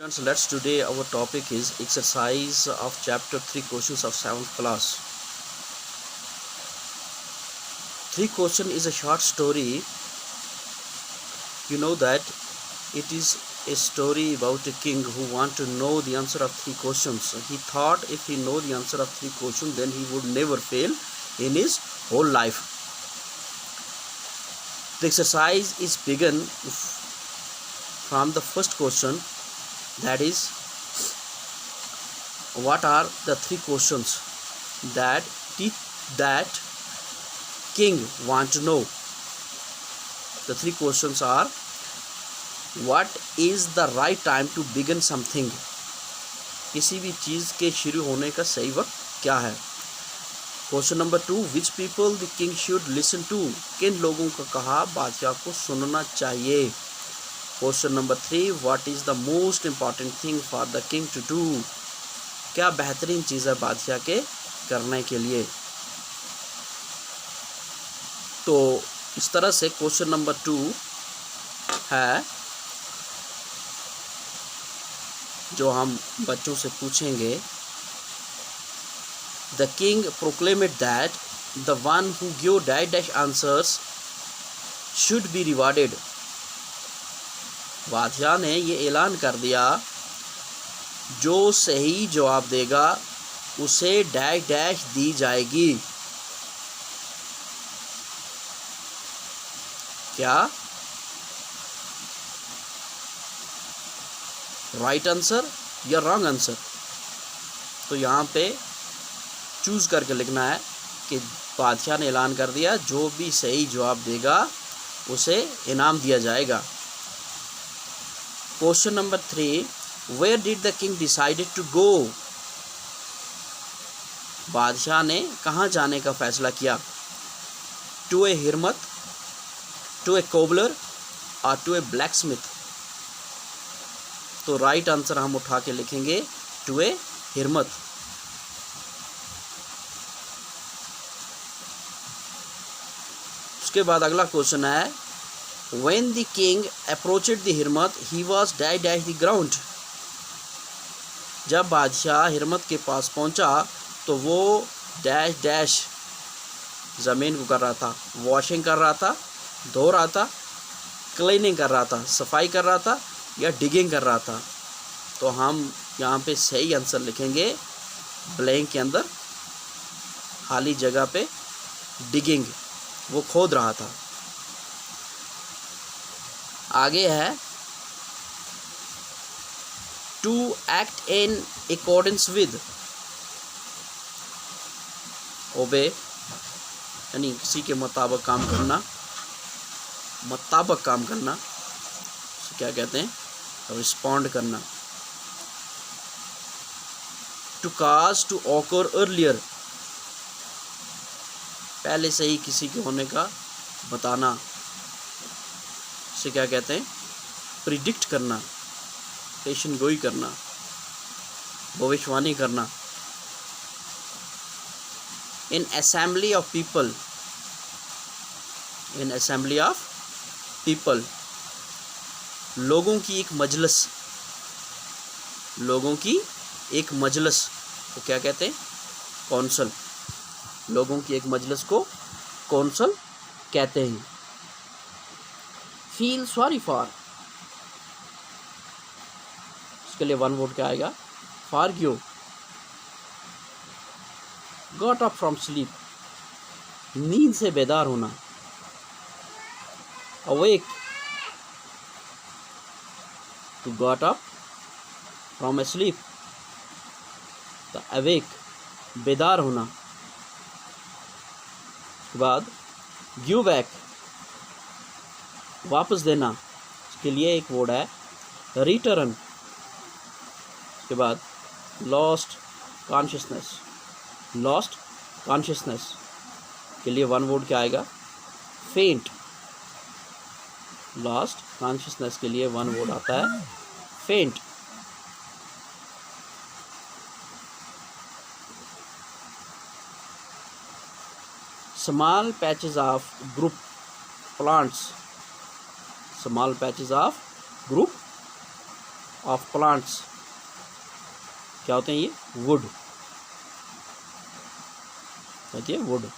Students, let's today our topic is exercise of chapter 3 questions of 7th class. 3 question is a short story. You know that it is a story about a king who want to know the answer of 3 questions. He thought if he know the answer of 3 questions, then he would never fail in his whole life. The exercise is begun from the first question, that is, what are the 3 questions that king want to know? The 3 questions are: what is the right time to begin something? किसी भी चीज के शुरू होने का सही वक्त क्या है? Question number 2, which people the king should listen to? किन लोगों का कहा बादशाह को सुनना चाहिए? Question number 3, what is the most important thing for the king to do? क्या बेहतरीन चीज़ है बादशाह के करने के लिए? तो इस तरह से क्वेश्चन नंबर 2 है जो हम बच्चों से पूछेंगे. The king proclaimed that the one who give dash dash answers should be rewarded. बादशाह ने ये ऐलान कर दिया, जो सही जवाब देगा उसे डैश डैश दी जाएगी. क्या राइट आंसर या रॉन्ग आंसर? तो यहाँ पे चूज करके लिखना है कि बादशाह ने ऐलान कर दिया, जो भी सही जवाब देगा उसे इनाम दिया जाएगा. Question number 3, where did the king decided to go? बादशाह ने कहाँ जाने का फैसला किया? To a hermit, to a cobbler और टू ए ब्लैक स्मिथ. तो राइट आंसर हम उठा के लिखेंगे टू ए हिरमत. उसके बाद अगला क्वेश्चन है, when the king approached the हिरमत he was dash dash the ground. जब बादशाह हिरमत के पास पहुंचा तो वो डैश डैश ज़मीन को कर रहा था. वॉशिंग कर रहा था, धो रहा था, क्लीनिंग कर रहा था, सफाई कर रहा था या डिगिंग कर रहा था. तो हम यहाँ पे सही आंसर लिखेंगे ब्लैंक के अंदर खाली जगह पे डिगिंग, वो खोद रहा था. आगे है, to act in accordance with. Obey यानी किसी के मुताबिक काम करना, क्या कहते हैं? रिस्पॉन्ड करना. To cause to occur earlier, पहले से ही किसी के होने का बताना, इसे क्या कहते हैं? प्रिडिक्ट करना, पेशन गोई करना, भविष्यवाणी करना. इन assembly of people, in assembly of people, लोगों की एक मजलिस, लोगों की एक मजलिस को क्या कहते हैं? कौंसल. लोगों की एक मजलिस को कौंसल कहते हैं. फील सॉरी फॉर, इसके लिए वन वर्ड क्या आएगा? Forgive. Got up from sleep, नींद से बेदार होना. Awake, to got up from sleep, तो अवेक बेदार होना. उसके बाद गिव बैक, वापस देना, इसके लिए एक वर्ड है रिटर्न. उसके बाद लॉस्ट कॉन्शियसनेस, लॉस्ट कॉन्शियसनेस के लिए वन वर्ड क्या आएगा? फेंट. लॉस्ट कॉन्शियसनेस के लिए वन वर्ड आता है फेंट. Small patches of group plants, small patches of group of plants क्या होते हैं? ये वुड होती है, वुड।